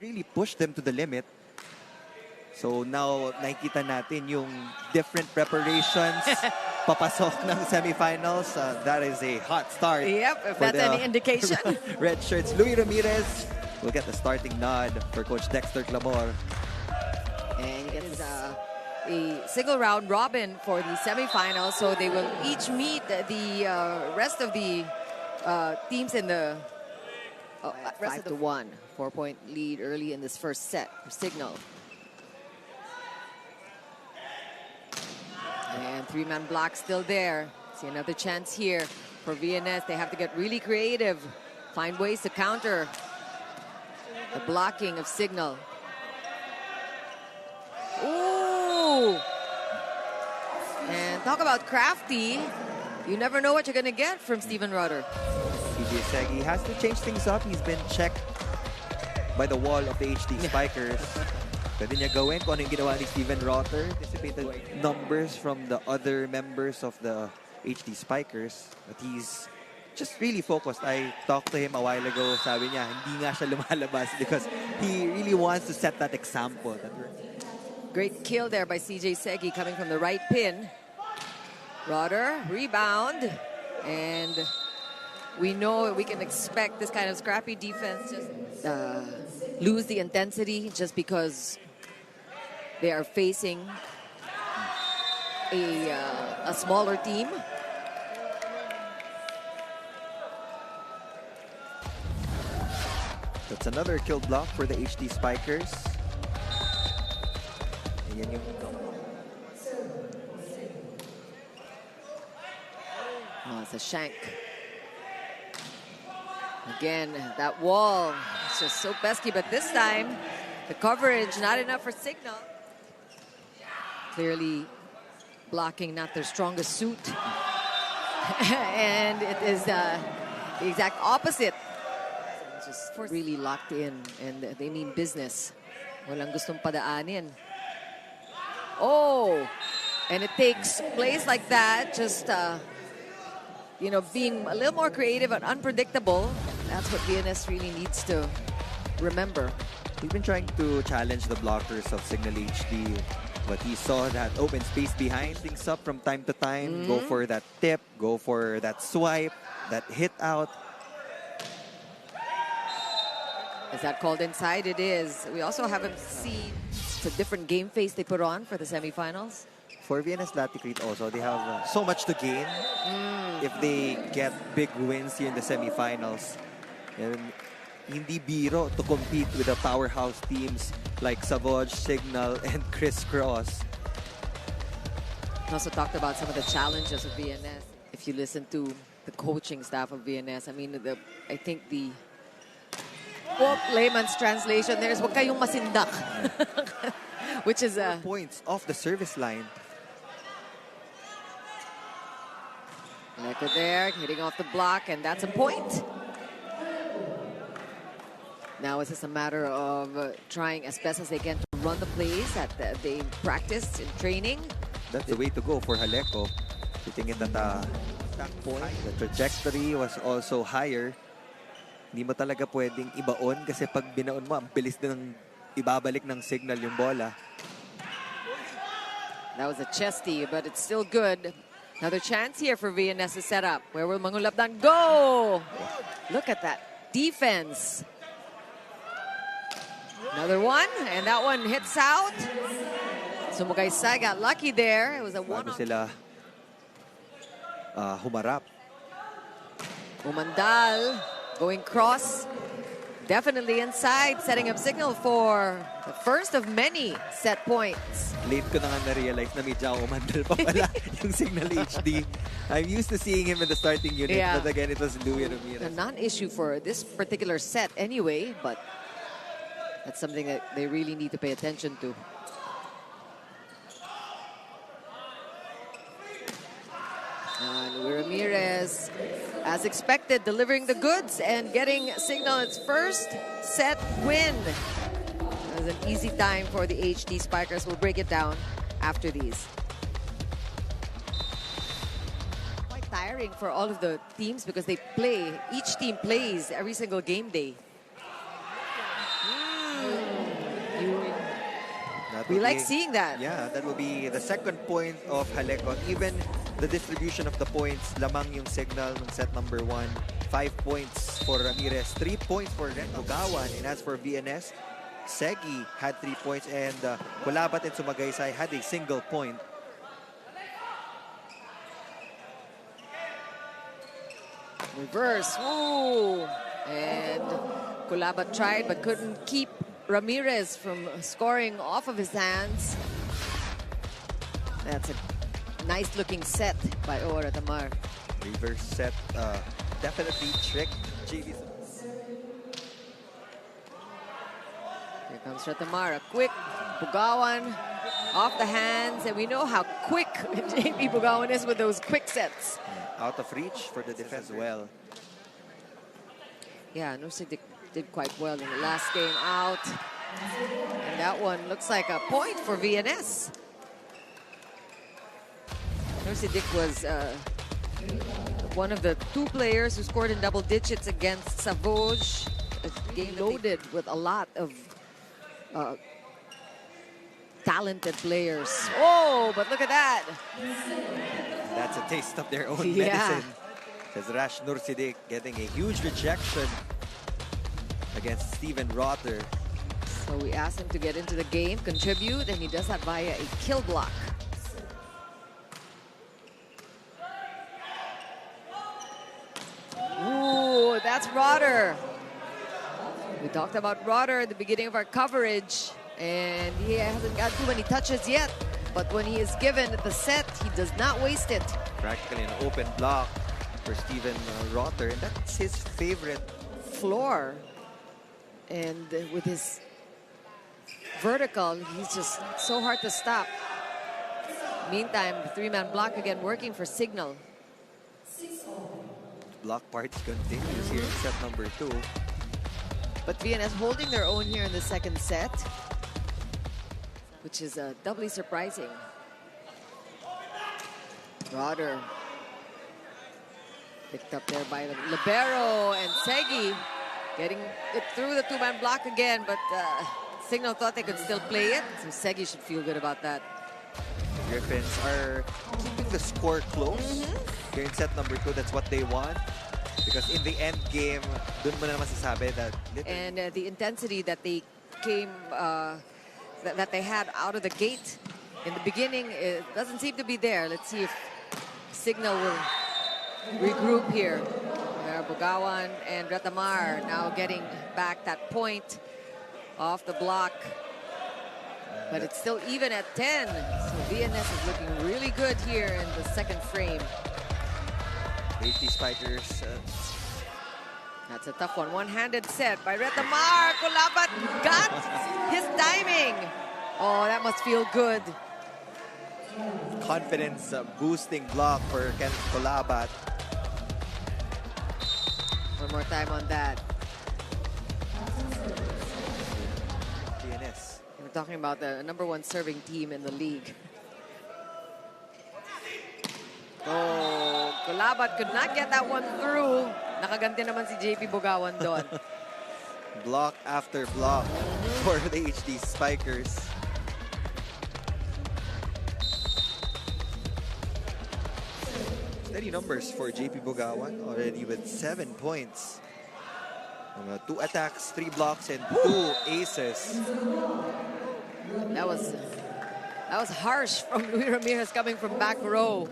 really pushed them to the limit. So now, nakikita natin yung different preparations papasok ng semifinals. That is a hot start. Yep, if that's any indication. Red shirts. Louis Ramirez will get the starting nod for Coach Dexter Clamor. And he gets a single round robin for the semifinals. So they will each meet the rest of the teams in the 5-1. 4-point lead early in this first set for Cignal. And three-man block still there. See another chance here for VNS. They have to get really creative, find ways to counter the blocking of Cignal. Ooh! And talk about crafty. You never know what you're going to get from Steven Rudder. CJ Segui has to change things up. He's been checked by the wall of the HD Spikers. Pwede niya gawin kung ano yung ginawa ni Steven Rudder. Anticipated numbers from the other members of the HD Spikers. But he's just really focused. I talked to him a while ago. Sabi niya, hindi nga siya lumalabas because he really wants to set that example. Great kill there by CJ Segui coming from the right pin. Rudder, rebound. And we know we can expect this kind of scrappy defense. Just lose the intensity just because they are facing a smaller team. That's another kill block for the HD Spikers. Oh, it's a shank. Again, that wall is just so pesky, but this time the coverage not enough for Cignal. Clearly blocking not their strongest suit. And it is the exact opposite. Just really locked in and they mean business. Walang gustong padaanin. Oh, and it takes plays like that, just you know, being a little more creative and unpredictable. That's what VNS really needs to remember. He's been trying to challenge the blockers of Cignal HD, but he saw that open space behind things up from time to time. Go for that tip, go for that swipe, that hit out. Is that called inside? It is. We also haven't seen the different game face they put on for the semifinals. For VNS-Laticrete also, they have so much to gain if they get big wins here in the semifinals. And hindi biro to compete with the powerhouse teams like Savoj, Cignal, and Criss Cross. Also talked about some of the challenges of VNS. If you listen to the coaching staff of VNS, I mean, I think the layman's translation there is "wag kayong masindak," which is 4 points off the service line. Lecker there, hitting off the block, and that's a point. Now it's just a matter of trying as best as they can to run the plays that they practiced in training. That's the way to go for Jaleco. Hitting it at that point. The trajectory was also higher. Hindi mo talaga pwedeng ibaon kasi pag binaon mo, ang bilis din ibabalik ng Cignal yung bola. That was a chesty, but it's still good. Another chance here for VNS to set up. Where will Mangulabdan go? Look at that defense. Another one, and that one hits out. Sumugaysay got lucky there. It was a one. Bago sila humarap. Umandal going cross. Definitely inside, setting up Cignal for the first of many set points. Late ko na nga na-realize na medyo umandal pa pala yung Cignal HD. I'm used to seeing him in the starting unit, but again, it was Louis Ramirez. A non-issue for this particular set anyway, but that's something that they really need to pay attention to. Louis Ramirez, as expected, delivering the goods and getting Cignal its first set win. It was an easy time for the HD Spikers. We'll break it down after these. Quite tiring for all of the teams because they play, each team plays every single game day. We will like be, seeing that. yeah, that will be the second point of Halecon. Even the distribution of the points, lamang yung signal ng set number 1. 5 points for Ramirez, 3 points for Ren Ogawan. And as for VNS, Segi had 3 points, and Kulabat and Sumagaysay had a single point. Reverse. Ooh. And Kulabat tried but couldn't keep Ramirez from scoring off of his hands. That's a nice looking set by Ora Tamar. Reverse set definitely tricked JV. Here comes Ratamar, a quick Bugawan off the hands, and we know how quick JP Bugawan is with those quick sets. Out of reach for the defense as well. Yeah, Nursidik did quite well in the last game out. And that one looks like a point for VNS. Nursidik was one of the 2 players who scored in double digits against Savoj. A game loaded with a lot of talented players. Oh, but look at that. That's a taste of their own Yeah. medicine. As Rash Nursidik getting a huge rejection against Steven Rotter. So we asked him to get into the game, contribute, and he does that via a kill block. Ooh, that's Rotter. We talked about Rotter at the beginning of our coverage, and he hasn't got too many touches yet. But when he is given the set, he does not waste it. Practically an open block for Steven Rotter, and that's his favorite. Floor. And with his vertical, he's just so hard to stop. Meantime, the 3-man block again working for Cignal. Block party continues here in set number 2. But VNS holding their own here in the second set, which is doubly surprising. Rotter picked up there by the libero, and Segi getting it through the 2-man block again, but Cignal thought they could still play it, so Segi should feel good about that. Griffins are keeping the score close. Here in set number 2, that's what they want. Because in the end game, dun mo na naman sasabi that... And the intensity that they came, that they had out of the gate in the beginning, it doesn't seem to be there. Let's see if Cignal will regroup here. Bugawan and Ratamar now getting back that point off the block. But it's still even at 10. So VNS is looking really good here in the second frame. HD Spikers. That's a tough one. One-handed set by Ratamar. Kulabat got his timing. Oh, that must feel good. Confidence boosting block for Ken Kulabat. One more time on that. VNS. We're talking about the #1 serving team in the league. Oh, Kulabat could not get that one through. Nakaganti naman si JP Bugawan doon. Block after block for the HD Spikers. Steady numbers for JP Bugawan, already with 7 points. 2 attacks, 3 blocks, and 2 aces. That was harsh from Luis Ramirez coming from back row.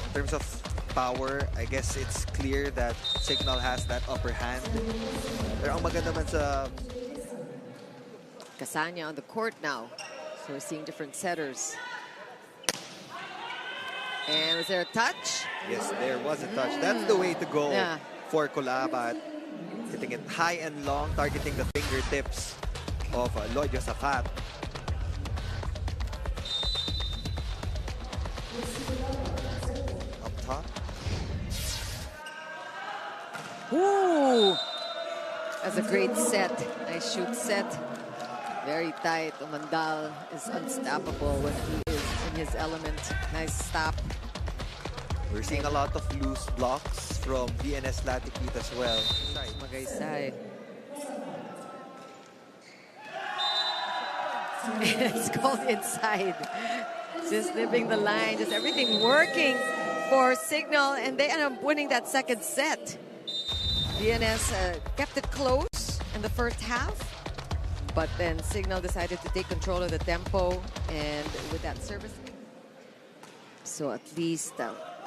In terms of power, I guess it's clear that Cignal has that upper hand. Pero ang maganda man sa... Casanya on the court now. So we're seeing different setters. And was there a touch? Yes, there was a touch. That's the way to go Yeah. for Kulabat. Hitting it high and long, targeting the fingertips of Lloyd Josafat. Up top. Ooh! That's a great set. Nice shoot set. Very tight. Umandal is unstoppable when he is in his element. Nice stop. We're seeing a lot of loose blocks from VNS-Laticrete as well. Magaysay. It's called inside. Just nipping the line, just everything working for Cignal, and they end up winning that second set. VNS kept it close in the first half, but then Cignal decided to take control of the tempo, and with that service. So at least,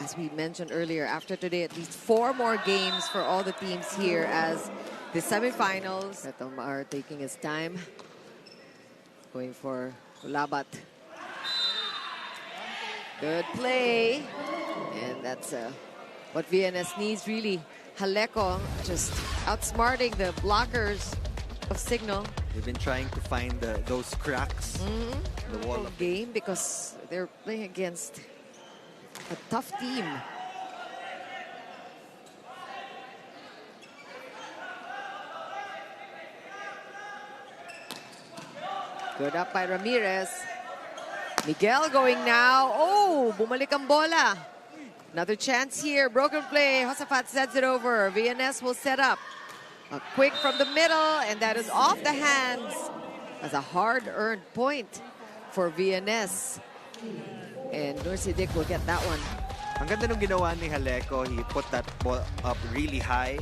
as we mentioned earlier, after today, at least 4 more games for all the teams here as the semifinals. Omar taking his time, going for Labat. Good play, and that's what VNS needs really. Haleco just outsmarting the blockers of Cignal. They've been trying to find those cracks in the wall of game because they're playing against a tough team. Good up by Ramirez. Miguel going now. Oh, bumalik ang bola. Another chance here. Broken play. Josafat sends it over. VNS will set up. A quick from the middle, and that is off the hands. That's a hard-earned point for VNS. And Norsidic will get that one. Ang ganda nung ginawa ni Haleco. He put that ball up really high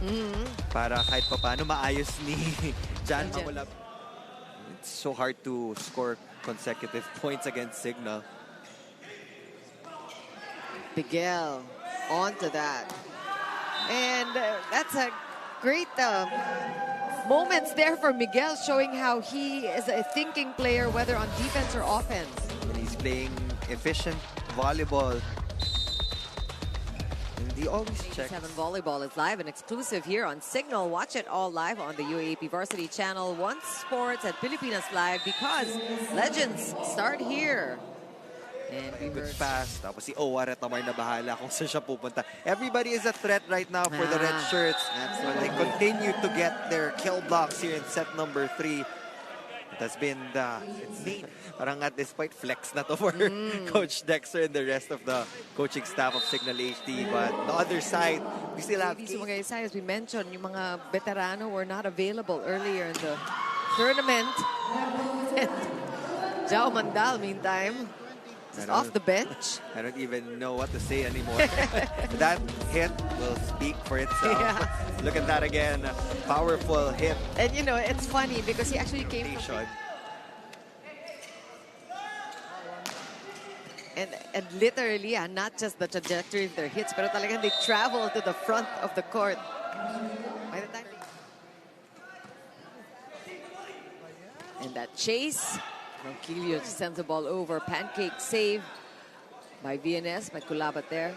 para kahit pa paano maayos ni Jan Mamulap. It's so hard to score consecutive points against Cignal. Miguel onto that. And that's a great moments there for Miguel, showing how he is a thinking player, whether on defense or offense. And he's playing efficient volleyball. And he always checks. 7 Volleyball is live and exclusive here on Cignal. Watch it all live on the UAP Varsity Channel, One Sports at Pilipinas Live, because legends start here. And Good pass. Tapos si Owar at Tamar na bahala kung saan siya pupunta. Everybody is a threat right now for the red shirts. They continue to get their kill blocks here in set number 3. It has been parang at this point flex na to for Coach Dexter and the rest of the coaching staff of Cignal HD. But the other side, we still have as we mentioned, yung mga veterano were not available earlier in the tournament. And Jao Mandal, meantime, off the bench. I don't even know what to say anymore. That hit will speak for itself. Yeah. Look at that again. Powerful hit. And you know, it's funny because he actually came from... And literally, not just the trajectory of their hits, but talagang they travel to the front of the court. By the time and that chase, Ronquillo sends the ball over. Pancake save by VNS, by Kulabat there.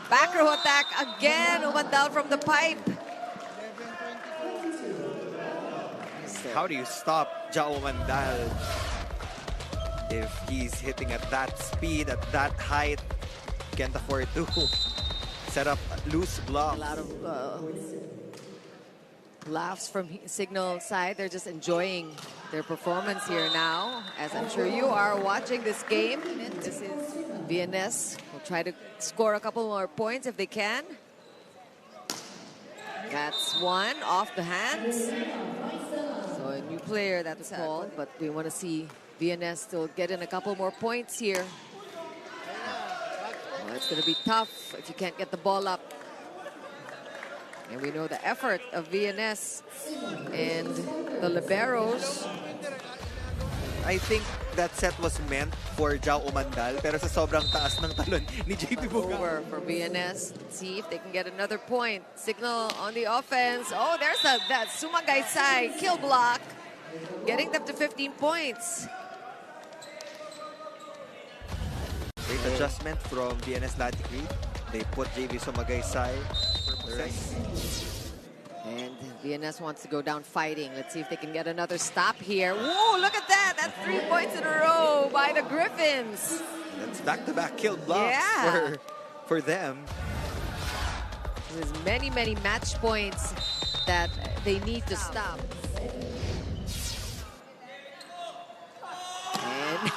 Back row attack again. Umandal from the pipe. How do you stop Jao Mandal if he's hitting at that speed, at that height? Can't afford to set up loose blocks. A lot of laughs from Cignal side. They're just enjoying their performance here now, as I'm sure you are watching this game. This is VNS. Will try to score a couple more points if they can. That's one off the hands. So a new player that's called, but we want to see VNS still get in a couple more points here. Well, it's going to be tough if you can't get the ball up. And we know the effort of VNS and the liberos. I think that set was meant for Jao Mandal, pero sa sobrang taas ng talon ni JP Buga. Over for VNS. Let's see if they can get another point. Cignal on the offense. Oh, there's that Sumagaysay kill block, getting them to 15 points. Great adjustment from VNS-Laticrete. They put JV Sumagaysay. And VNS wants to go down fighting. Let's see if they can get another stop here. Whoa, look at that. That's 3 points in a row by the Griffins. That's back-to-back kill blocks for them. There's many, many match points that they need to stop. And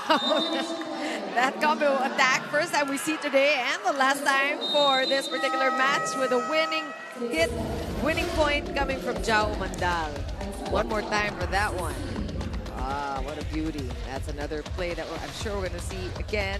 that combo attack, first time we see today and the last time for this particular match, with a winning point coming from Jao Mandal. One more time for that one. Ah, what a beauty. That's another play that I'm sure we're going to see again.